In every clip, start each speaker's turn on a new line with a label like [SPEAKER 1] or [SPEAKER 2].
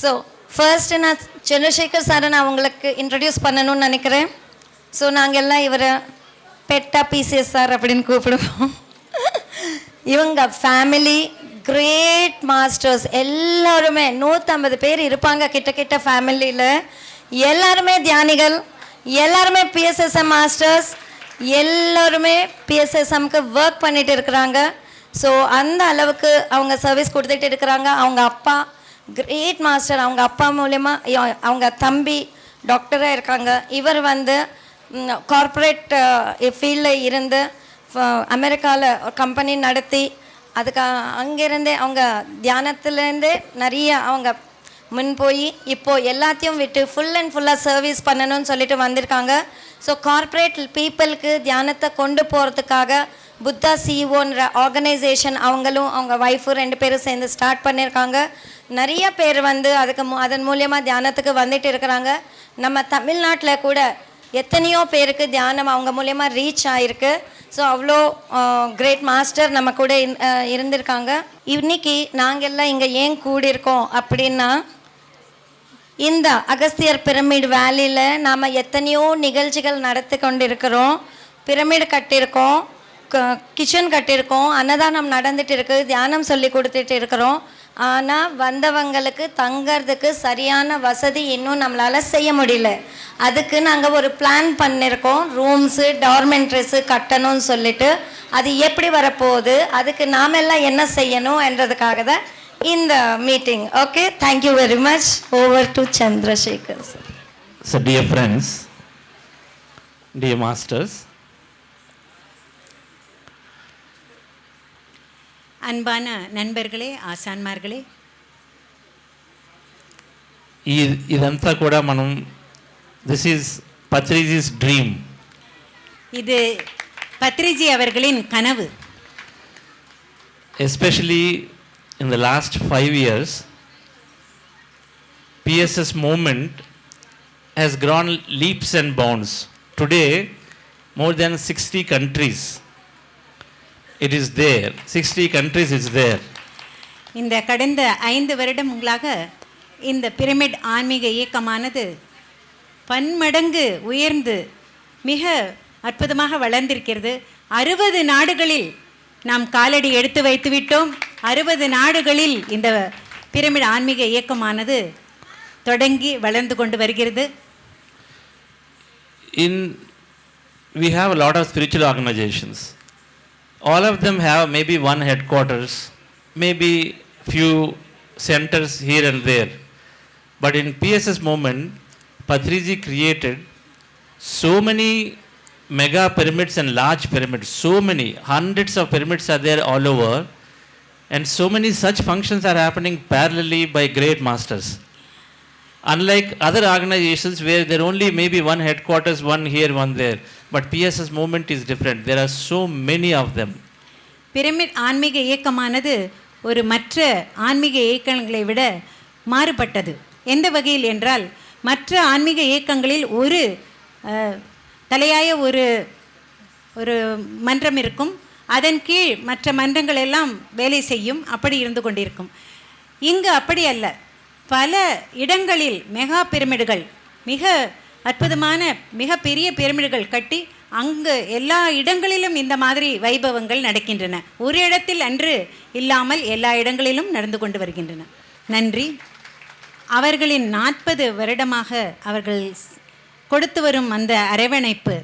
[SPEAKER 1] So first நான் சந்திரசேகர் சாரை நான் உங்களுக்கு இன்ட்ரடியூஸ் பண்ணணும்னு நினைக்கிறேன். ஸோ நாங்கள் எல்லாம் இவரை பெட்டா பிசிஎஸ் சார் அப்படின்னு கூப்பிடுவோம். இவங்க ஃபேமிலி கிரேட் மாஸ்டர்ஸ் எல்லாருமே 150 பேர் இருப்பாங்க கிட்ட ஃபேமிலியில். எல்லாருமே தியானிகள், எல்லாருமே பிஎஸ்எஸ்எம் மாஸ்டர்ஸ், எல்லாருமே பிஎஸ்எஸ்எம்க்கு ஒர்க் பண்ணிட்டு இருக்கிறாங்க. ஸோ அந்த அளவுக்கு அவங்க சர்வீஸ் கொடுத்துட்டு இருக்கிறாங்க. அவங்க அப்பா கிரேட் மாஸ்டர், அவங்க அப்பா மூலயமா அவங்க தம்பி டாக்டராக இருக்காங்க. இவர் வந்து கார்ப்பரேட் ஃபீல்டில் இருந்து அமெரிக்காவில் ஒரு கம்பெனி நடத்தி அதுக்கு அங்கேருந்தே அவங்க தியானத்துலேருந்தே நிறைய அவங்க முன் போய் இப்போது எல்லாத்தையும் விட்டு ஃபுல் அண்ட் ஃபுல்லாக சர்வீஸ் பண்ணணும்னு சொல்லிட்டு வந்திருக்காங்க. ஸோ கார்ப்பரேட் பீப்புளுக்கு தியானத்தை கொண்டு போகிறதுக்காக புத்தா சிஓன்ற ஆர்கனைசேஷன் அவங்களும் அவங்க ஒய்ஃபு 2 பேரும் சேர்ந்து ஸ்டார்ட் பண்ணியிருக்காங்க. நிறைய பேர் வந்து அதன் மூலியமாக தியானத்துக்கு வந்துட்டு இருக்கிறாங்க. நம்ம தமிழ்நாட்டில் கூட எத்தனையோ பேருக்கு தியானம் அவங்க மூலயமா ரீச் ஆகிருக்கு. ஸோ அவ்வளோ கிரேட் மாஸ்டர் நம்ம கூட இருந்திருக்காங்க. இன்னைக்கு நாங்கள் எல்லாம் இங்கே ஏன் கூடியிருக்கோம் அப்படின்னா, இந்த அகஸ்தியர் பிரமிட் வேலியில் நாம் எத்தனையோ நிகழ்ச்சிகள் நடத்தி கொண்டு இருக்கிறோம். பிரமிட் கட்டியிருக்கோம், கிச்சன் கட்டியிருக்கோம், அன்னதானம் நடந்துட்டு இருக்குது, தியானம் சொல்லி கொடுத்துட்டு இருக்கிறோம். ஆனால் வந்தவங்களுக்கு தங்கிறதுக்கு சரியான வசதி இன்னும் நம்மளால் செய்ய முடியல. அதுக்கு நாங்கள் ஒரு பிளான் பண்ணியிருக்கோம், ரூம்ஸு டார்மெண்ட்ரிஸு கட்டணும்னு சொல்லிட்டு. அது எப்படி வரப்போகுது, அதுக்கு நாம் எல்லாம் என்ன செய்யணும் என்றதுக்காக தான் இந்த meeting. Okay, thank you very much. Over to Chandrasekhar sir.
[SPEAKER 2] So dear friends, dear masters,
[SPEAKER 3] அன்பான நண்பர்களே, ஆசான்மார்களே,
[SPEAKER 2] ఇదంతా కూడా మనం దిస్ ఈజ్ పత్రిజీస్ డ్రీమ్.
[SPEAKER 3] இது பத்ரிஜி அவர்களின் கனவு.
[SPEAKER 2] Especially in the last 5 years, PSS movement has grown leaps and bounds. Today, more than 60 countries it is there. 60 countries is there.
[SPEAKER 3] இந்த கடந்த 5 வருடங்களாக இந்த பிரமிட் ஆன்மீக இயக்கமானது பன்மடங்கு உயர்ந்து மிக அற்புதமாக வளர்ந்திருக்கிறது. 60 நாடுகளில் நாம் காலடி எடுத்து வைத்து விட்டோம். 60 நாடுகளில் இந்த பிரமிட் ஆன்மீக இயக்கமானது தொடங்கி வளர்ந்து கொண்டு வருகிறது.
[SPEAKER 2] We have a lot of spiritual organizations. All of them have maybe one headquarters, maybe few centers here and there. But in PSS movement, Patriji created so many mega pyramids and large pyramids. So many, hundreds of pyramids are there all over. And so many such functions are happening parallelly by great masters. Unlike other organizations where there only maybe one headquarters, one here, one there. But PSS movement is different. There are so many of them.
[SPEAKER 3] Pyramid ஆன்மீக இயக்கமானது ஒரு மற்ற ஆன்மீக இயக்கங்களை விட மாறுபட்டது. எந்த வகையில் என்றால், மற்ற ஆன்மீக இயக்கங்களில் ஒரு தலையாய ஒரு மன்றம் இருக்கும், அதன் கீழ் மற்ற மன்றங்கள் எல்லாம் வேலை செய்யும், அப்படி இருந்து கொண்டிருக்கும். இங்கு அப்படி அல்ல. பல இடங்களில் மெகா பிரமிடுகள், மிக அற்புதமான மிக பெரிய பிரமிடுகள் கட்டி அங்கு எல்லா இடங்களிலும் இந்த மாதிரி வைபவங்கள் நடக்கின்றன. ஒரு இடத்தில் அன்று இல்லாமல் எல்லா இடங்களிலும் நடந்து கொண்டு வருகின்றன. நன்றி. அவர்களின் 40 வருடமாக அவர்கள் கொடுத்து வரும் அந்த அரவணைப்பு,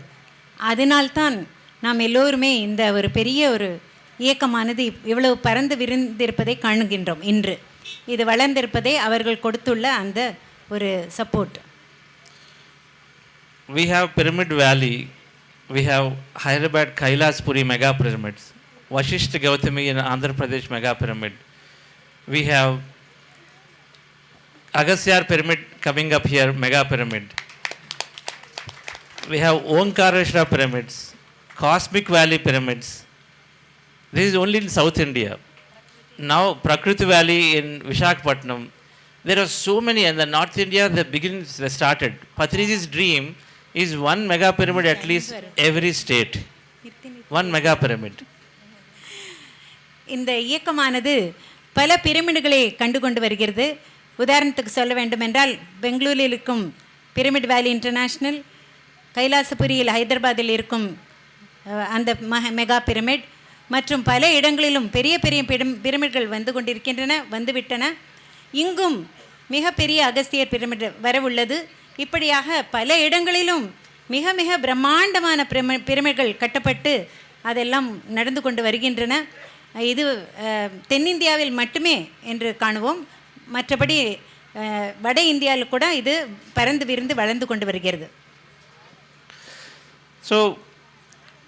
[SPEAKER 3] அதனால்தான் நாம் எல்லோருமே இந்த ஒரு பெரிய ஒரு இயக்கமானது இவ்வளவு பறந்து விரிந்திருப்பதை காணுகின்றோம். இன்று இது வளர்ந்திருப்பதை அவர்கள் கொடுத்துள்ள அந்த ஒரு support.
[SPEAKER 2] We have Pyramid Valley, we have Hyderabad Kailaspuri mega pyramids, Vashishta Gautami in Andhra Pradesh mega pyramid. We have Agasyar pyramid coming up here, mega pyramid. We have Omkareshwara pyramids, Cosmic Valley pyramids. This is only in South India. Now Prakriti Valley in Visakhapatnam. There are so many, and the North India, they started. Patriji's dream is one mega pyramid at least every state. One mega pyramid.
[SPEAKER 3] இந்த இயக்கமானது பல பிரமிடுகளை கண்டு கொண்டு வருகிறது. உதாரணத்துக்கு சொல்ல வேண்டுமென்றால் பெங்களூரில் இருக்கும் பிரமிட் வேலி இன்டர்நேஷ்னல், கைலாசபுரியில் ஹைதராபாத்தில் இருக்கும் அந்த மெகா பிரமிட் மற்றும் பல இடங்களிலும் பெரிய பெரிய பிரமிட்கள் வந்து கொண்டிருக்கின்றன, வந்துவிட்டன. இங்கும் மிகப்பெரிய அகஸ்தியர் பிரமிட் வரவுள்ளது. இப்படியாக பல இடங்களிலும் மிக மிக பிரம்மாண்டமான பிரமிட்கள் கட்டப்பட்டு அதெல்லாம் நடந்து கொண்டு வருகின்றன. இது தென்னிந்தியாவில் மட்டுமே என்று காணுவோம். மற்றபடி வட இந்தியாவில் கூட இது பறந்து விரிந்து வளர்ந்து கொண்டு வருகிறது.
[SPEAKER 2] So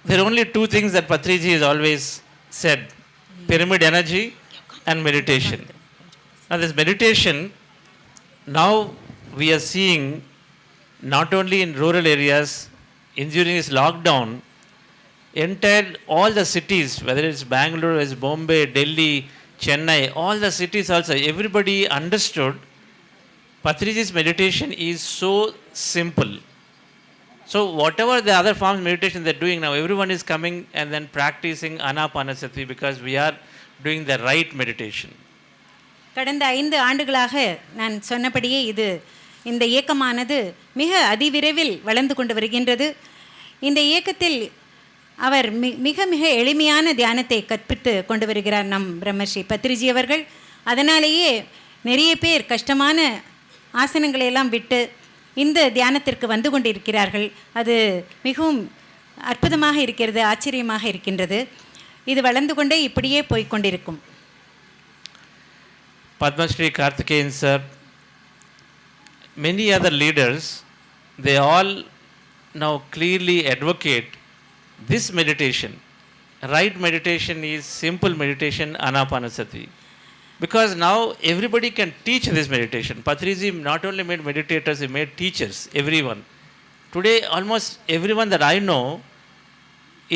[SPEAKER 2] there are only two things that Patriji has always said: pyramid energy and meditation. Now this meditation, now we are seeing not only in rural areas, during this lockdown, entire all the cities, whether it's Bangalore, it's Bombay, Delhi, Chennai, all the cities also, everybody understood Patriji's meditation is so simple. So whatever the other forms of meditation they're doing now, everyone is coming and then practicing Anapanasati because we are doing the right meditation.
[SPEAKER 3] கடந்த 5 ஆண்டுகளாக நான் சொன்னபடியே இந்த இயக்கமானது மிக அதிவிரைவில் வளர்ந்து கொண்டு வருகின்றது. இந்த இயக்கத்தில் அவர் மிக மிக எளிமையான தியானத்தை கற்பித்து கொண்டு வருகிறார் நம் பிரம்மஸ்ரீ பத்ரிஜி அவர்கள். அதனாலேயே நிறைய பேர் கஷ்டமான ஆசனங்களை எல்லாம் விட்டு இந்த தியானத்திற்கு வந்து கொண்டிருக்கிறார்கள். அது மிகவும் அற்புதமாக இருக்கிறது, ஆச்சரியமாக இருக்கின்றது. இது வளர்ந்து கொண்டே இப்படியே போய்கொண்டிருக்கும்.
[SPEAKER 2] Padma Shri Karthikeyan sir, many other leaders, they all now clearly advocate this meditation. Right meditation is simple meditation, Anapanasati. Because now everybody can teach this meditation. Patriji not only made meditators, he made teachers, everyone. Today almost everyone that I know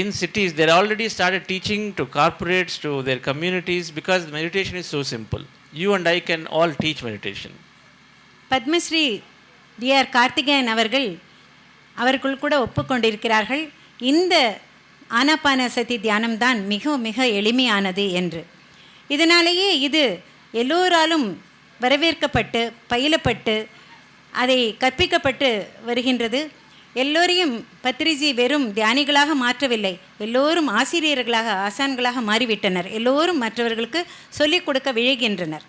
[SPEAKER 2] in cities, they already started teaching to corporates, to their communities, because meditation is so simple. You and I can all teach meditation.
[SPEAKER 3] Padmashri T R Karthikeyan அவர்கள் கூட ஒப்புக்கொண்டிருக்கிறார்கள் இந்த ஆனாபானசதி தியானம்தான் மிக மிக எளிமையானது என்று. இதனாலேயே இது எல்லோராலும் வரவேற்கப்பட்டு பயிலப்பட்டு அதை கற்பிக்கப்பட்டு வருகின்றது. எல்லோரையும் பத்ரிஜி வெறும் தியானிகளாக மாற்றவில்லை, எல்லோரும் ஆசிரியர்களாக ஆசான்களாக மாறிவிட்டனர். எல்லோரும் மற்றவர்களுக்கு சொல்லிக் கொடுக்க விழைகின்றனர்.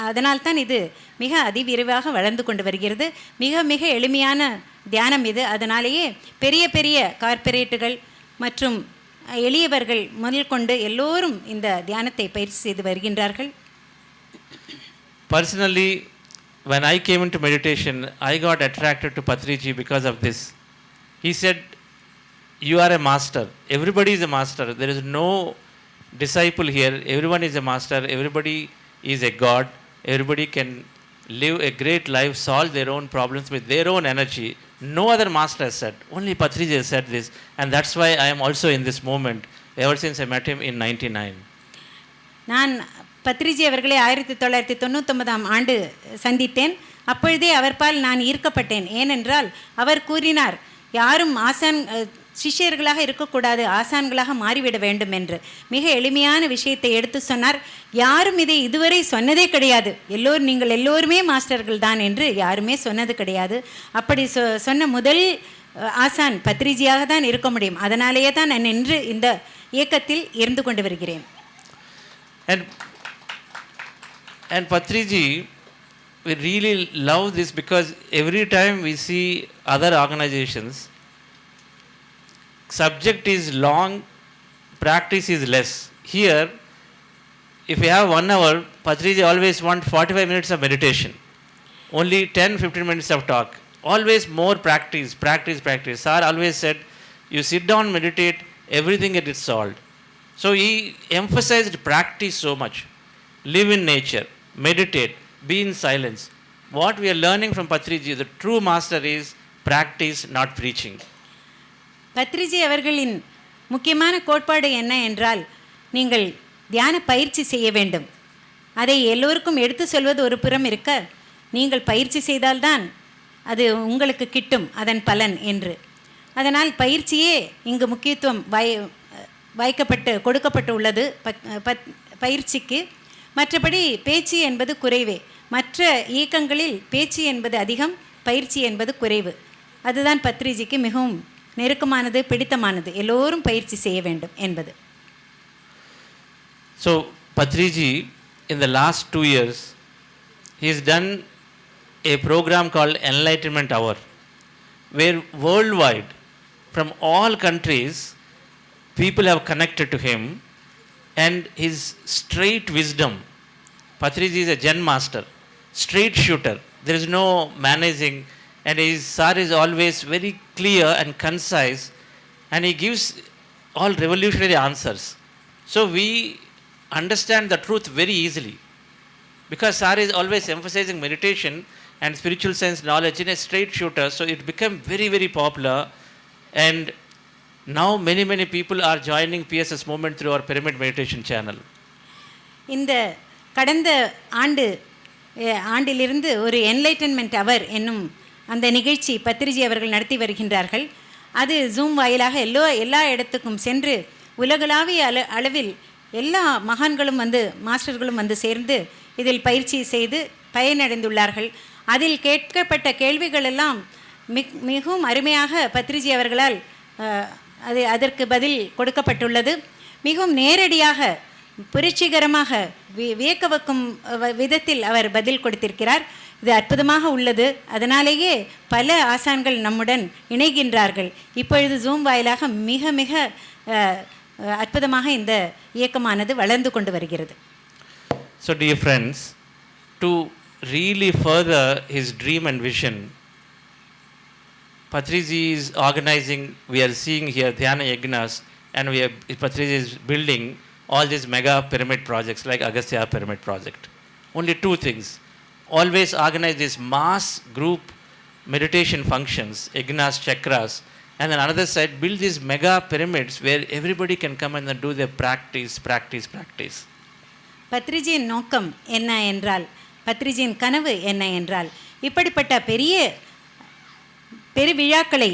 [SPEAKER 3] அதனால்தான் இது மிக அதிவிரைவாக வளர்ந்து கொண்டு வருகிறது. மிக மிக எளிமையான தியானம் இது. அதனாலேயே பெரிய பெரிய கார்ப்பரேட்டுகள் மற்றும் எளியவர்கள் முதல் கொண்டு எல்லோரும் இந்த தியானத்தை பயிற்சி செய்து வருகின்றார்கள்.
[SPEAKER 2] Personally, when I came into meditation, I got attracted to Patriji because of this. He said, you are a master. Everybody is a master. There is no disciple here. Everyone is a master. Everybody is a god. Everybody can live a great life, solve their own problems with their own energy. No other master has said. Only Patriji has said this. And that's why I am also in this moment, ever since I met him in 1999.
[SPEAKER 3] நான் பத்ரிஜி அவர்களை 1999 ஆண்டு சந்தித்தேன். அப்பொழுதே அவர்பால் நான் ஈர்க்கப்பட்டேன். ஏனென்றால் அவர் கூறினார், யாரும் சிஷ்யர்களாக இருக்கக்கூடாது, ஆசான்களாக மாறிவிட வேண்டும் என்று. மிக எளிமையான விஷயத்தை எடுத்து சொன்னார். யாரும் இதை இதுவரை சொன்னதே கிடையாது. நீங்கள் எல்லோருமே மாஸ்டர்கள் தான் என்று யாருமே சொன்னது கிடையாது. அப்படி சொன்ன முதல் ஆசான் பத்ரிஜியாக தான் இருக்க முடியும். அதனாலேயே தான் நான் இன்று இந்த இயக்கத்தில் இருந்து கொண்டு வருகிறேன்.
[SPEAKER 2] And Patriji, we really love this because every time we see other organizations, subject is long, practice is less. Here, if you have 1 hour, Patriji always want 45 minutes of meditation. Only 10-15 minutes of talk. Always more practice. Sir always said, you sit down, meditate, everything gets solved. So he emphasized practice so much. Live in nature, meditate, be in silence. What we are learning from Patriji, the true master is practice, not preaching.
[SPEAKER 3] Patriji அவர்களின் முக்கியமான கோட்பாடு என்ன என்றால், நீங்கள் தியான பயிற்சி செய்ய வேண்டும். அதை எல்லோருக்கும் எடுத்து சொல்வது ஒரு புறம் இருக்க, நீங்கள் பயிற்சி செய்தால்தான் அது உங்களுக்கு கிட்டும் அதன் பலன் என்று. அதனால் பயிற்சியே இங்கு முக்கியத்துவம் கொடுக்கப்பட்டு உள்ளது பயிற்சிக்கு. மற்றபடி பேச்சு என்பது குறைவே. மற்ற இயக்கங்களில் பேச்சு என்பது அதிகம், பயிற்சி என்பது குறைவு. அதுதான் பத்ரிஜிக்கு மிகவும் நெருக்கமானது, பிடித்தமானது. எல்லோரும் பயிற்சி செய்ய வேண்டும் என்பது.
[SPEAKER 2] So Patriji, in the last 2 years, he's done a program called Enlightenment Hour, where worldwide, from all countries, people have connected to him, and his straight wisdom. Patriji is a Zen master, straight shooter. There is no managing, and his sir is always very clear and concise, and he gives all revolutionary answers. So we understand the truth very easily, because sir is always emphasizing meditation and spiritual science knowledge in a straight shooter. So it became very, very popular, and now many people are joining PSS movement through our pyramid meditation channel.
[SPEAKER 3] இந்த கடந்த ஆண்டிலிருந்து ஒரு enlightenment அவர் என்னும் அந்த நிகழ்ச்சி பத்ரிஜி அவர்கள் நடத்தி வருகின்றார்கள். அது ஜூம் வாயிலாக எல்லா இடத்துக்கும் சென்று உலகளாவிய அளவில் எல்லா மகான்களும் மாஸ்டர்களும் சேர்ந்து இதில் பயிற்சி செய்து பயனடைந்துள்ளார்கள். அதில் கேட்கப்பட்ட கேள்விகள் எல்லாம் மிகவும் அருமையாக பத்ரிஜி அவர்களால் அதற்கு பதில் கொடுக்கப்பட்டுள்ளது. மிகவும் நேரடியாக, புரட்சிகரமாக, வியக்க வைக்கும் விதத்தில் அவர் பதில் கொடுத்திருக்கிறார். இது அற்புதமாக உள்ளது. அதனாலேயே பல ஆசான்கள் நம்முடன் இணைகின்றார்கள். இப்பொழுது ஜூம் வாயிலாக மிக மிக அற்புதமாக இந்த இயக்கமானது வளர்ந்து கொண்டு வருகிறது.
[SPEAKER 2] So dear friends, to really further his dream and vision, Patriji is organizing, we are seeing here Dhyana Yagnas, and Patriji is building all these mega pyramid projects like Agastya Pyramid Project. Only 2 things. Always organize these mass group meditation functions, Yagnas, Chakras, and then another side build these mega pyramids where everybody can come and do their practice.
[SPEAKER 3] பத்ரிஜியின் நோக்கம் என்ன என்றால், பத்ரிஜியின் கனவு என்ன என்றால், இப்படிப்பட்ட பெரு விழாக்களை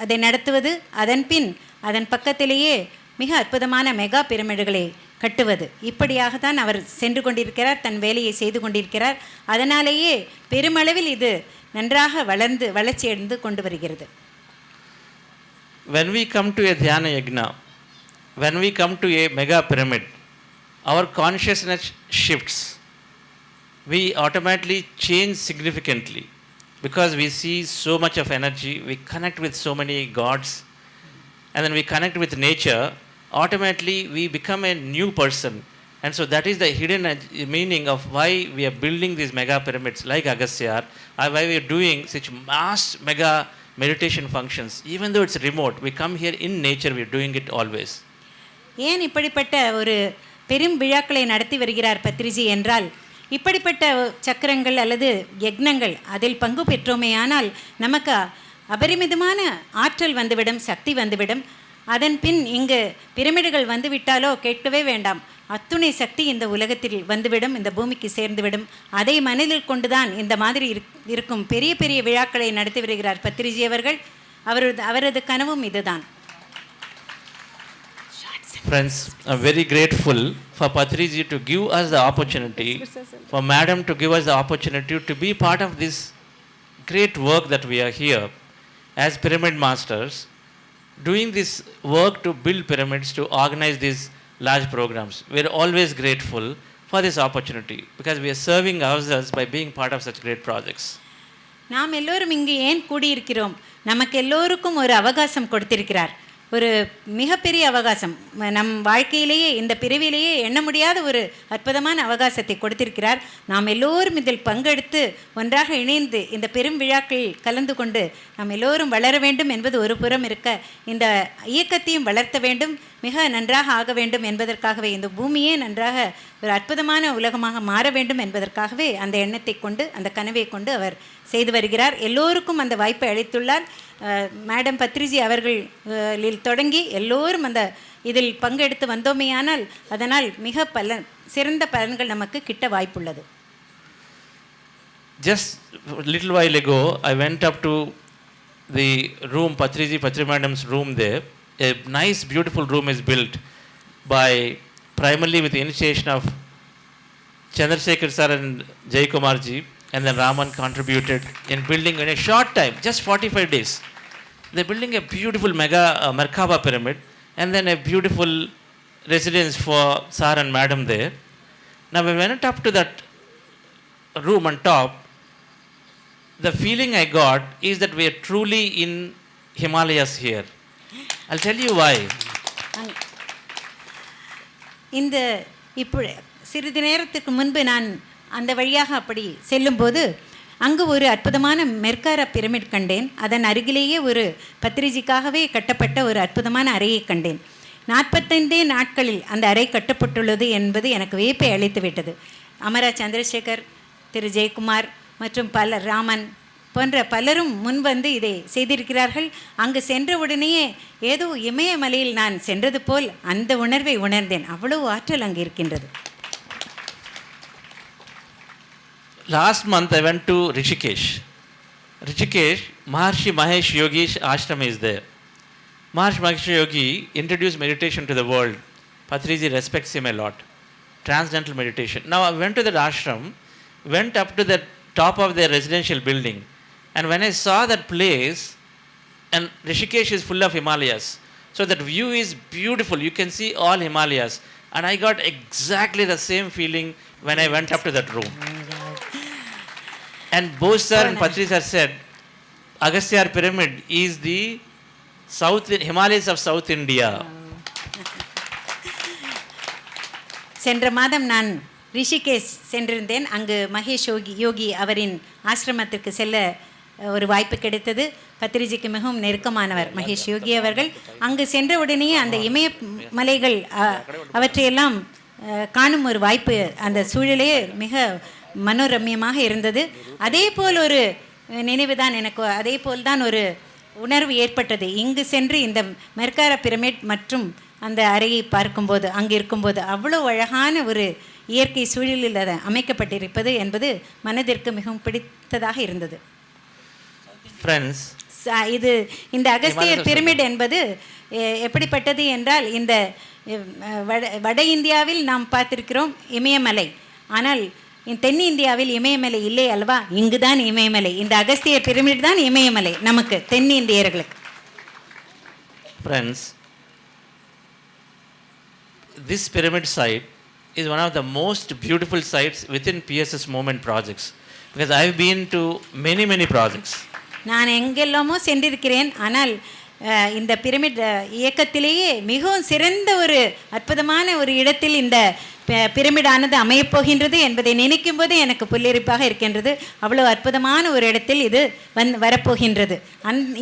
[SPEAKER 3] அதை நடத்துவது, அதன் பக்கத்திலேயே மிக அற்புதமான மெகா பிரமிடுகளை கட்டுவது. இப்படியாகத்தான் அவர் சென்று கொண்டிருக்கிறார், தன் வேலையை செய்து கொண்டிருக்கிறார். அதனாலேயே பெருமளவில் இது நன்றாக வளர்ச்சியடைந்து கொண்டு வருகிறது.
[SPEAKER 2] When we come to a Dhyana Yagna, when we come to a mega pyramid, our consciousness shifts. We automatically change significantly because we see so much of energy, we connect with so many gods, and then we connect with nature. Automatically we become a new person. And so that is the hidden meaning of why we are building these mega pyramids like Agastya, or why we are doing such mass mega meditation functions. Even though it's remote, we come here in nature, we are doing it always.
[SPEAKER 3] ஏன் இப்படிப்பட்ட ஒரு பெரும் விழாக்களை நடத்தி வருகிறார் பத்ரிஜி என்றால், இப்படிப்பட்ட சக்கரங்கள் அல்லது யக்னங்கள் அதில் பங்கு பெற்றோமேயானால் நமக்கு அபரிமிதமான ஆற்றல் வந்துவிடும், சக்தி வந்துவிடும். அதன் பின் இங்கு பிரமிடுகள் வந்துவிட்டாலோ கேட்கவே வேண்டாம், அத்துணை சக்தி இந்த உலகத்தில் வந்துவிடும், இந்த பூமிக்கு சேர்ந்துவிடும். அதை மனதில் கொண்டுதான் இந்த மாதிரி இருக்கும் பெரிய பெரிய விழாக்களை நடத்தி வருகிறார் பத்ரிஜி அவர்கள். அவரது கனவும் இதுதான்.
[SPEAKER 2] Friends, I'm very grateful for Patriji to give us the opportunity, for Madam to give us the opportunity to be part of this great work that we are here as pyramid masters, doing this work to build pyramids, to organize these large programs. We are always grateful for this opportunity because we are serving ourselves by being part of such great projects.
[SPEAKER 3] நாம் எல்லோரும் இங்கு ஏன் கூடியிருக்கிறோம்? நமக்கு எல்லோருக்கும் ஒரு அவகாசம் கொடுத்திருக்கிறார், ஒரு மிகப்பெரிய அவகாசம். நம் வாழ்க்கையிலேயே, இந்த பிறவிலேயே எண்ண முடியாத ஒரு அற்புதமான அவகாசத்தை கொடுத்திருக்கிறார். நாம் எல்லோரும் இதில் பங்கெடுத்து ஒன்றாக இணைந்து இந்த பெரும் விழாக்களில் கலந்து கொண்டு நாம் எல்லோரும் வளர வேண்டும் என்பது ஒரு புறம் இருக்க, இந்த இயக்கத்தையும் வளர்த்த வேண்டும், மிக நன்றாக ஆக வேண்டும் என்பதற்காகவே, இந்த பூமியே நன்றாக ஒரு அற்புதமான உலகமாக மாற வேண்டும் என்பதற்காகவே அந்த எண்ணத்தை கொண்டு, அந்த கனவை கொண்டு அவர் செய்து வருகிறார். எல்லோருக்கும் அந்த வாய்ப்பை அளித்துள்ளார். மேடம் பத்ரிஜி அவர்களில் தொடங்கி எல்லோரும் அந்த இதில் பங்கெடுத்து வந்தோமேயானால் அதனால் மிக சிறந்த பலன்கள் நமக்கு கிட்ட வாய்ப்புள்ளது.
[SPEAKER 2] Just little while ago, I went up to the room, Patri Madam's room there. A nice, beautiful room is built by primarily with the initiation of Chandrasekhar sir and Jay Kumar ji, and then Raman contributed in building in a short time, just 45 days. They're building a beautiful mega Merkaba pyramid and then a beautiful residence for sir and madam there. Now when we went up to that room on top, the feeling I got is that we are truly in Himalayas here. I'll tell you why.
[SPEAKER 3] இந்த இப்போ சிறிது நேரத்துக்கு முன்பு நான் அந்த வழியாக அப்படி செல்லும்போது அங்கு ஒரு அற்புதமான மெர்காரா பிரமிட் கண்டேன். அதன் அருகிலேயே ஒரு பத்ரிஜிக்காகவே கட்டப்பட்ட ஒரு அற்புதமான அறையை கண்டேன். 45 நாட்களில் அந்த அறை கட்டப்பட்டுள்ளது என்பது எனக்கு வியப்பை அளித்து விட்டது. அமரா சந்திரசேகர், திரு ஜெயக்குமார் மற்றும் பலர், ராமன் போன்ற பலரும் முன்வந்து இதை செய்திருக்கிறார்கள். அங்கு சென்றவுடனேயே ஏதோ இமயமலையில் நான் சென்றது போல் அந்த உணர்வை உணர்ந்தேன். அவ்வளவு ஆற்றல் அங்கு இருக்கின்றது.
[SPEAKER 2] Last month I went to Rishikesh. Rishikesh, Maharshi Mahesh Yogi's ashram is there. Maharshi Mahesh Yogi introduced meditation to the world. Patriji respects him a lot. Transcendental meditation. Now I went to that ashram, went up to the top of their residential building, and when I saw that place, and Rishikesh is full of Himalayas, so that view is beautiful. You can see all Himalayas, and I got exactly the same feeling when I went up to that room. And both sir and Patri sir said, Agasthyar pyramid is the Himalayas of South India.
[SPEAKER 3] சென்ற மாதம் நான் ரிஷிகேஷ் சென்றிருந்தேன். அங்கு மகேஷ் யோகி அவரின் ஆசிரமத்திற்கு செல்ல ஒரு வாய்ப்பு கிடைத்தது. பத்ரிஜிக்கு மிகவும் நெருக்கமானவர் மகேஷ் யோகி அவர்கள். அங்கு சென்றவுடனேயே அந்த இமயமலைகள் அவற்றையெல்லாம் காணும் ஒரு வாய்ப்பு, அந்த சூழலே மிக மனோரம்யமாக இருந்தது. அதே போல் ஒரு நினைவு தான் எனக்கு, அதே போல் தான் ஒரு உணர்வு ஏற்பட்டது. இங்கு சென்று இந்த மெர்காரா பிரமிட் மற்றும் அந்த அறையை பார்க்கும்போது, அங்கு இருக்கும்போது அவ்வளோ அழகான ஒரு இயற்கை சூழலில் அது அமைக்கப்பட்டிருப்பது என்பது மனதிற்கு மிகவும் பிடித்ததாக இருந்தது.
[SPEAKER 2] ஃப்ரெண்ட்ஸ்,
[SPEAKER 3] இது இந்த அகஸ்தியர் பிரமிட் என்பது எப்படிப்பட்டது என்றால், இந்த வட இந்தியாவில் நாம் பார்த்திருக்கிறோம் இமயமலை, ஆனால் தென்னிந்தியாவில் இமயமலை இல்லை அல்லவா? இங்கு தான் இமயமலை. இந்த அகஸ்தியர் பிரமிட் தான் இமயமலை நமக்கு தென்னிந்தியர்களுக்கு.
[SPEAKER 2] Friends, this pyramid site is one of the most beautiful sites within PSS Movement projects, because I've been to many projects.
[SPEAKER 3] நான் எங்கெல்லாமோ சென்றிருக்கிறேன், ஆனால் இந்த பிரமிட் இயக்கத்திலேயே மிகவும் சிறந்த ஒரு அற்புதமான ஒரு இடத்தில் இந்த பிரமிடானது அமையப்போகின்றது என்பதை நினைக்கும் போது எனக்கு புல்லரிப்பாக இருக்கின்றது. அவ்வளோ அற்புதமான ஒரு இடத்தில் இது வரப்போகின்றது.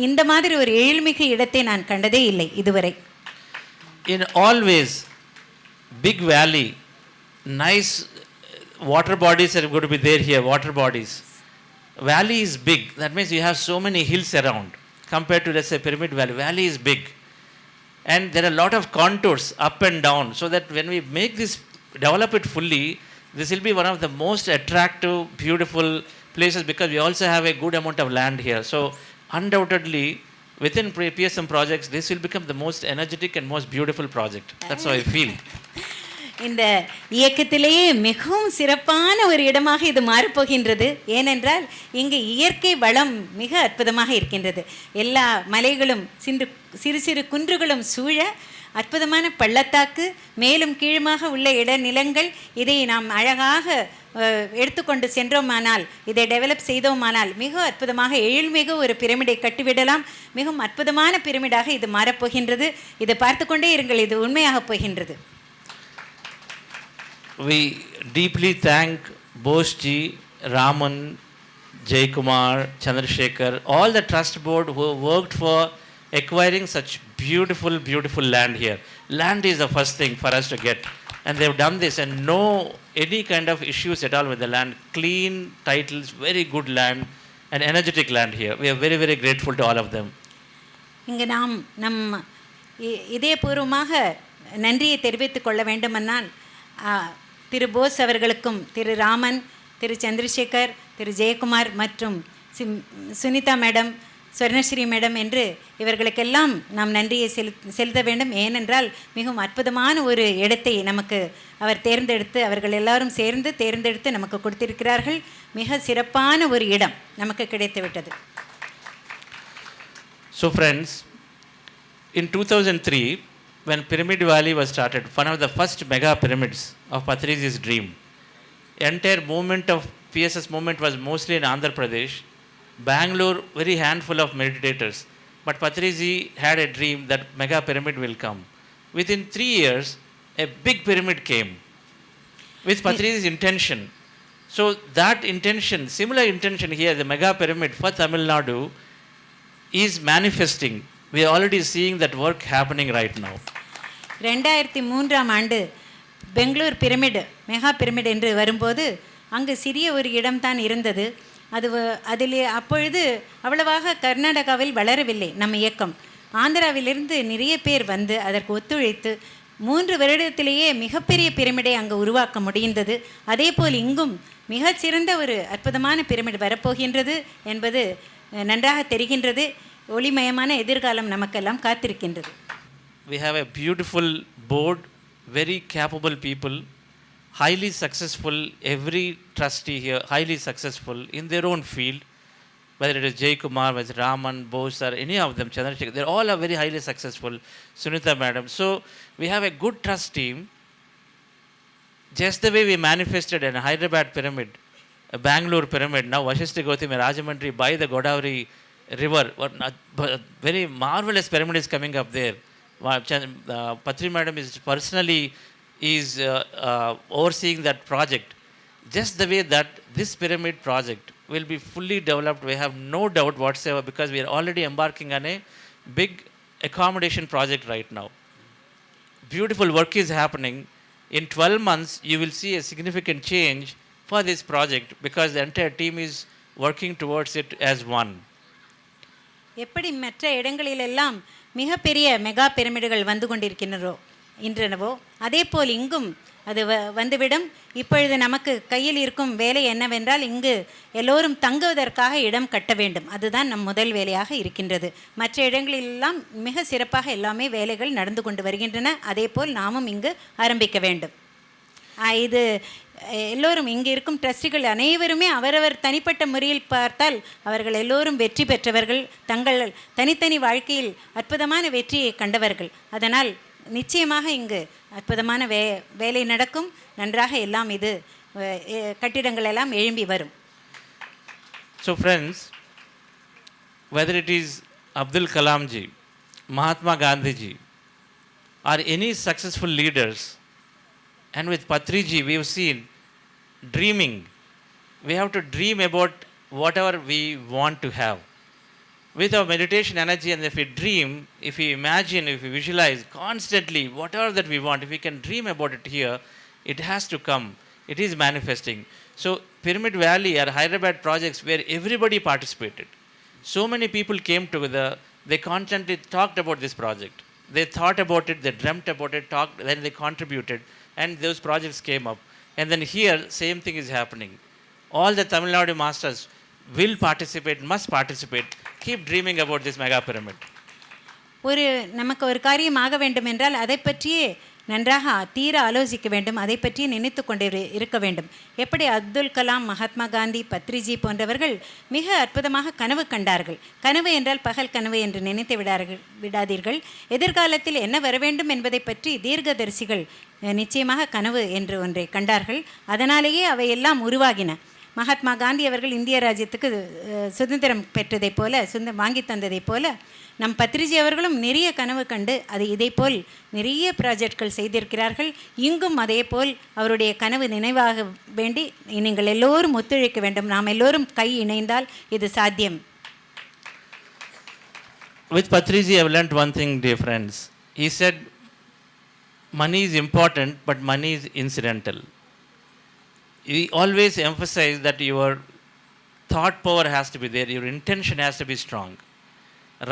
[SPEAKER 3] இந்த மாதிரி ஒரு எழில்மிகு இடத்தை நான் கண்டதே இல்லை இதுவரை.
[SPEAKER 2] In all ways, big valley, nice water bodies are going to be there here, water bodies. Valley is big, that means you have so many hills around. Compared to, let's say, Pyramid Valley, valley is big. And there are a lot of contours up and down, so that when we make this, develop it fully, this will be one of the most attractive, beautiful places, because we also have a good amount of land here. So undoubtedly, within PSM projects, this will become the most energetic and most beautiful project. That's how I feel.
[SPEAKER 3] இந்த இயக்கத்திலேயே மிகவும் சிறப்பான ஒரு இடமாக இது மாறப்போகின்றது. ஏனென்றால் இங்கு இயற்கை வளம் மிக அற்புதமாக இருக்கின்றது. எல்லா மலைகளும் சிறு சிறு குன்றுகளும் சூழ அற்புதமான பள்ளத்தாக்கு, மேலும் கீழுமாக உள்ள நிலங்கள். இதை நாம் அழகாக எடுத்துக்கொண்டு சென்றோமானால், இதை டெவலப் செய்தோமானால் மிக அற்புதமாக எழில்மிகு ஒரு பிரமிடை கட்டிவிடலாம். மிகவும் அற்புதமான பிரமிடாக இது மாறப்போகின்றது. இதை பார்த்து கொண்டே இருங்கள், இது உண்மையாக போகின்றது.
[SPEAKER 2] We deeply thank Bose ji, Raman, Jay Kumar, Chandrasekhar, all the trust board who worked for acquiring such beautiful land here. Land is the first thing for us to get, and they've done this, and no any kind of issues at all with the land. Clean titles, very good land, and energetic land here. We are very grateful to all of them.
[SPEAKER 3] இங்கு நாம் நம் இதயபூர்வமாக நன்றியை தெரிவித்துக் கொள்ள வேண்டுமென்றால், திரு போஸ் அவர்களுக்கும், திரு ராமன், திரு சந்திரசேகர், திரு ஜெயக்குமார் மற்றும் Sunita madam, ஸ்வர்ணஸ்ரீ madam என்று இவர்களுக்கெல்லாம் நாம் நன்றியை செலுத்த வேண்டும். ஏனென்றால் மிகவும் அற்புதமான ஒரு இடத்தை நமக்கு அவர் தேர்ந்தெடுத்து, அவர்கள் எல்லாரும் சேர்ந்து தேர்ந்தெடுத்து நமக்கு கொடுத்திருக்கிறார்கள். மிக சிறப்பான ஒரு இடம் நமக்கு கிடைத்துவிட்டது.
[SPEAKER 2] So friends, in 2003, when Pyramid Valley was started, one of the first mega pyramids of Patrizi's dream, entire movement of PSS movement was mostly in Andhra Pradesh. Bangalore, very handful of meditators. But Patrizi had a dream that mega pyramid will come. Within 3 years, a big pyramid came with Patrizi's intention. So that intention, similar intention here, the mega pyramid for Tamil Nadu is manifesting. We are already seeing that work happening right now.
[SPEAKER 3] 2003ஆம் ஆண்டு Bangalore pyramid mega pyramid என்று வரும்போது அங்கு சிறிய ஒரு இடம்தான் இருந்தது. அதில் அப்பொழுது அவ்வளவாக கர்நாடகாவில் வளரவில்லை நம்ம இயக்கம். ஆந்திராவிலிருந்து நிறைய பேர் வந்து அதற்கு ஒத்துழைத்து 3 வருடத்திலேயே மிகப்பெரிய பிரமிடை அங்கு உருவாக்க முடிந்தது. அதே போல் இங்கும் மிகச்சிறந்த ஒரு அற்புதமான பிரமிடு வரப்போகின்றது என்பது நன்றாக தெரிகின்றது. ஒளிமயமான எதிர்காலம் நமக்கெல்லாம் காத்திருக்கின்றது.
[SPEAKER 2] We have a beautiful board, very capable people, highly successful, every trustee here highly successful in their own field, whether it is Jay Kumar, whether Raman, Bose or any of them, Chandrasekhar, they all are very highly successful, Sunitha madam. So we have a good trust team. Just the way we manifested in Hyderabad pyramid, a Bangalore pyramid, now Vashishta Gautami Rajamandri by the Godavari river, what very marvelous pyramid is coming up there. Patri madam is personally overseeing that project. Just the way that this pyramid project will be fully developed, we have no doubt whatsoever, because we are already embarking on a big accommodation project right now. Beautiful work is happening. In 12 months, you will see a significant change for this project, because the entire team is working towards it as one.
[SPEAKER 3] எப்படி மற்ற இடங்களிலெல்லாம் மிகப்பெரிய mega பிரமிடுகள் வந்து கொண்டிருக்கின்றனவோ அதே போல் இங்கும் அது வந்துவிடும். இப்பொழுது நமக்கு கையில் இருக்கும் வேலை என்னவென்றால், இங்கு எல்லோரும் தங்குவதற்காக இடம் கட்ட வேண்டும். அதுதான் நம் முதல் வேலையாக இருக்கின்றது. மற்ற இடங்களிலெல்லாம் மிக சிறப்பாக எல்லாமே வேலைகள் நடந்து கொண்டு வருகின்றன. அதே போல் நாமும் இங்கு ஆரம்பிக்க வேண்டும். இது எல்லோரும் இங்கே இருக்கும் ட்ரஸ்டிகள் அனைவருமே அவரவர் தனிப்பட்ட முறையில் பார்த்தால் அவர்கள் எல்லோரும் வெற்றி பெற்றவர்கள், தங்கள் தனித்தனி வாழ்க்கையில் அற்புதமான வெற்றியை கண்டவர்கள். அதனால் நிச்சயமாக இங்கு அற்புதமான வேலை நடக்கும். நன்றாக எல்லாம் இது கட்டிடங்கள் எல்லாம் எழும்பி வரும்.
[SPEAKER 2] So friends, whether it is Abdul Kalam ji, Mahatma Gandhi ji, or any successful leaders, and with Patriji we have seen dreaming. We have to dream about whatever we want to have. With our meditation energy, and if we dream, if we imagine, if we visualize constantly whatever that we want, if we can dream about it here, it has to come. It is manifesting. So Pyramid Valley or Hyderabad projects where everybody participated. So many people came together. They constantly talked about this project. They thought about it, they dreamt about it, talked, then they contributed, and those projects came up. And then here, same thing is happening. All the Tamil Nadu masters will participate, must participate. Keep dreaming about this mega pyramid.
[SPEAKER 3] நமக்கு ஒரு காரியம் ஆக வேண்டும் என்றால் அதை பற்றியே நன்றாக தீர ஆலோசிக்க வேண்டும். அதை பற்றி நினைத்து கொண்டு இருக்க வேண்டும். எப்படி அப்துல் கலாம், மகாத்மா காந்தி, பத்ரிஜி போன்றவர்கள் மிக அற்புதமாக கனவு கண்டார்கள். கனவு என்றால் பகல் கனவு என்று நினைத்து விடாதீர்கள். எதிர்காலத்தில் என்ன வர வேண்டும் என்பதை பற்றி தீர்க்கதரிசிகள் நிச்சயமாக கனவு என்று ஒன்றை கண்டார்கள். அதனாலேயே அவையெல்லாம் உருவாகின. மகாத்மா காந்தி அவர்கள் இந்திய ராஜ்யத்துக்கு சுதந்திரம் பெற்றதைப் போல, வாங்கி தந்ததைப் போல நம் பத்ரிஜி அவர்களும் நிறைய கனவு கண்டு அது இதே போல் நிறைய ப்ராஜெக்ட்கள் செய்திருக்கிறார்கள். இங்கும் அதே போல் அவருடைய கனவு நினைவாக வேண்டி நீங்கள் எல்லோரும் ஒத்துழைக்க வேண்டும். நாம் எல்லோரும் கை இணைந்தால் இது சாத்தியம்.
[SPEAKER 2] With Patriji, I have learnt one thing, dear friends. He said, money is important, but money is incidental. He always emphasized that your thought power has to be there, your intention has to be strong.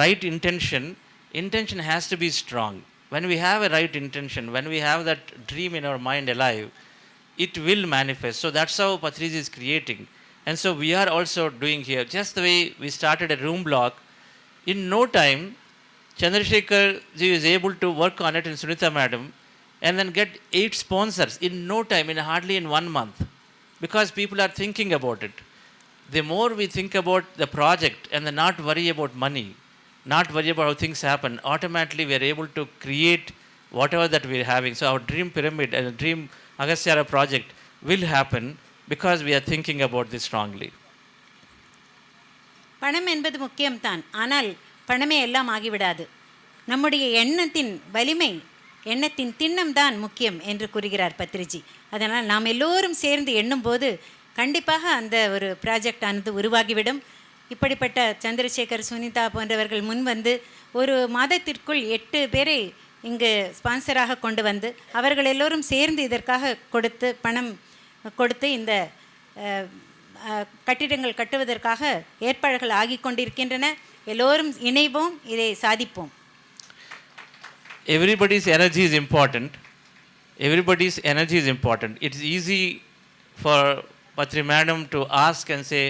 [SPEAKER 2] Right intention has to be strong. When we have a right intention, when we have that dream in our mind alive, it will manifest. So that's how Patriji is creating. And so we are also doing here. Just the way we started a room block In no time, Chandrasekhar ji is able to work on it in Sunitha madam and then get 8 sponsors in no time, in hardly in 1 month, because people are thinking about it. The more we think about the project and then not worry about money, not worry about how things happen, automatically we are able to create whatever that we are having. So our dream pyramid and dream Agasthyara project will happen because we are thinking about this strongly.
[SPEAKER 3] பணம் என்பது முக்கியம்தான், ஆனால் பணமே எல்லாம் ஆகிவிடாது. நம்முடைய எண்ணத்தின் வலிமை, எண்ணத்தின் திண்ணம்தான் முக்கியம் என்று கூறுகிறார் பத்ரிஜி. அதனால் நாம் எல்லோரும் சேர்ந்து எண்ணும்போது கண்டிப்பாக அந்த ஒரு ப்ராஜெக்ட் ஆனது உருவாகிவிடும். இப்படிப்பட்ட சந்திரசேகர், சுனிதா போன்றவர்கள் முன் வந்து ஒரு மாதத்திற்குள் 8 பேரை இங்கு ஸ்பான்சராக கொண்டு வந்து அவர்கள் எல்லோரும் சேர்ந்து இதற்காக பணம் கொடுத்து இந்த கட்டிடங்கள் கட்டுவதற்காக ஏற்பாடுகள் ஆகி கொண்டிருக்கின்றன. எல்லோரும் இணைவோம், இதை சாதிப்போம்.
[SPEAKER 2] Everybody's energy is important. Everybody's energy is important. It's easy for Patri madam to ask and say,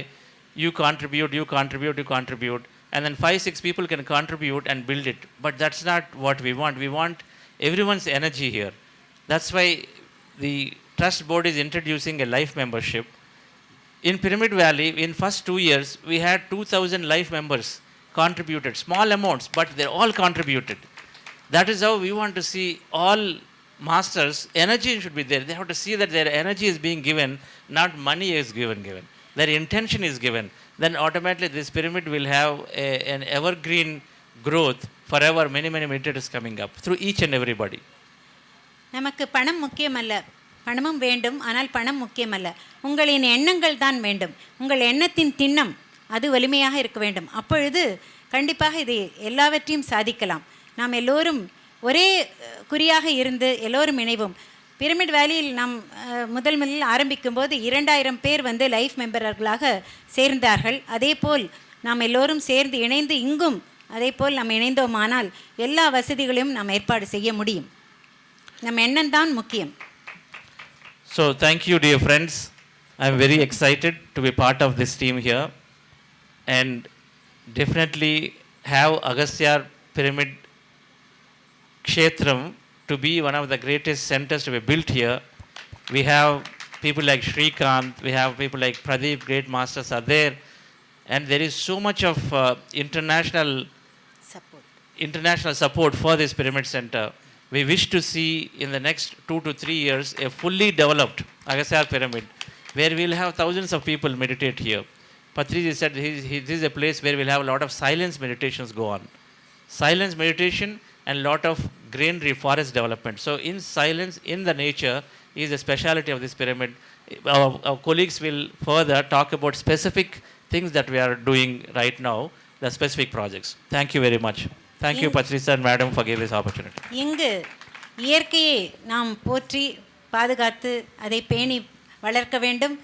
[SPEAKER 2] you contribute, you contribute, you contribute, and then 5-6 people can contribute and build it. But that's not what we want. We want everyone's energy here. That's why the trust board is introducing a life membership. In Pyramid Valley, in first 2 years, we had 2,000 life members contributed, small amounts, but they all contributed. That is how we want to see all masters, energy should be there. They have to see that their energy is being given, not money is given. Their intention is given. Then automatically this pyramid will have an evergreen growth forever, many meditators coming up through each and everybody.
[SPEAKER 3] நமக்கு பணம் முக்கியமல்ல, பணமும் வேண்டும், ஆனால் பணம் முக்கியமல்ல. உங்களின் எண்ணங்கள் தான் வேண்டும். உங்கள் எண்ணத்தின் திண்ணம் அது வலிமையாக இருக்க வேண்டும். அப்பொழுது கண்டிப்பாக இதை எல்லாவற்றையும் சாதிக்கலாம். நாம் எல்லோரும் ஒரே குறியாக இருந்து எல்லோரும் இணைவோம். பிரமிட் வேலியில் நாம் முதலில் ஆரம்பிக்கும் போது 2000 பேர் வந்து லைஃப் மெம்பர்களாக சேர்ந்தார்கள். அதே போல் நாம் எல்லோரும் சேர்ந்து இணைந்து இங்கும் அதே போல் நாம் இணைந்தோமானால் எல்லா வசதிகளையும் நாம் ஏற்பாடு செய்ய முடியும். நம் எண்ணம் தான் முக்கியம்.
[SPEAKER 2] So thank you, dear friends. I am very excited to be part of this team here and definitely have Agastya Pyramid Kshetram to be one of the greatest centers to be built here. We have people like Shrikant, we have people like Pradeep, great masters are there, and there is so much of international support for this pyramid center. We wish to see in the next 2 to 3 years a fully developed Agastya Pyramid where we will have thousands of people meditate here. Patriji said this is a place where we'll have a lot of silence meditations go on. Silence meditation and lot of greenery, forest development. So in silence, in the nature is the speciality of this pyramid. Our colleagues will further talk about specific things that we are doing right now, the specific projects. Thank you very much. Thank you, Patricia and Madam, for giving this opportunity.
[SPEAKER 3] இங்கு இயற்கையை நாம் போற்றி பாதுகாத்து அதை பேணி வளர்க்க வேண்டும்.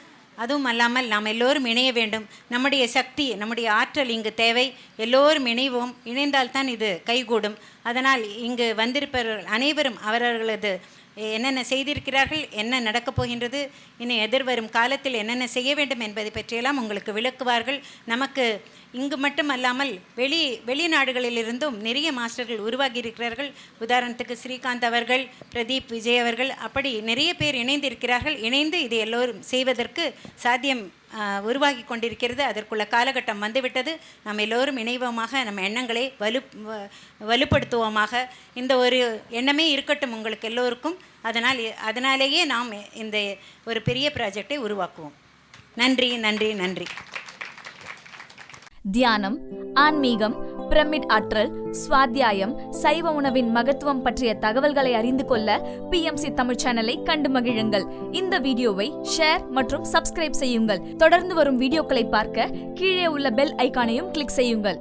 [SPEAKER 3] அதுவும் அல்லாமல் நாம் எல்லோரும் இணைய வேண்டும். நம்முடைய சக்தி, நம்முடைய ஆற்றல் இங்கு தேவை. எல்லோரும் இணைவோம். இணைந்தால்தான் இது கைகூடும். அதனால் இங்கு வந்திருப்பவர்கள் அனைவரும் அவரவர்களது என்னென்ன செய்திருக்கிறார்கள், என்ன நடக்கப் போகின்றது, இனி எதிர்வரும் காலத்தில் என்னென்ன செய்ய வேண்டும் என்பதை பற்றியெல்லாம் உங்களுக்கு விளக்குவார்கள். நமக்கு இங்கு மட்டும் அல்லாமல் வெளிநாடுகளிலிருந்தும் நிறைய மாஸ்டர்கள் உருவாகி இருக்கிறார்கள். உதாரணத்துக்கு ஸ்ரீகாந்த் அவர்கள், பிரதீப் விஜய் அவர்கள், அப்படி நிறைய பேர் இணைந்திருக்கிறார்கள். இணைந்து இது எல்லோரும் செய்வதற்கு சாத்தியம் உருவாகி கொண்டிருக்கிறது. அதற்குள்ள காலகட்டம் வந்துவிட்டது. நாம் எல்லோரும் இணைவோமாக, நம்ம எண்ணங்களை வலுப்படுத்துவோமாக. இந்த ஒரு எண்ணமே இருக்கட்டும் உங்களுக்கு எல்லோருக்கும். அதனாலேயே நாம் இந்த ஒரு பெரிய ப்ராஜெக்டை உருவாக்குவோம். நன்றி நன்றி நன்றி.
[SPEAKER 4] தியானம், ஆன்மீகம், பிரமிட் ஆற்றல், சுவாத்தியாயம், சைவ உணவின் மகத்துவம் பற்றிய தகவல்களை அறிந்து கொள்ள PMC தமிழ் சேனலை கண்டு மகிழுங்கள். இந்த வீடியோவை ஷேர் மற்றும் சப்ஸ்கிரைப் செய்யுங்கள். தொடர்ந்து வரும் வீடியோக்களை பார்க்க கீழே உள்ள பெல் ஐகானையும் கிளிக் செய்யுங்கள்.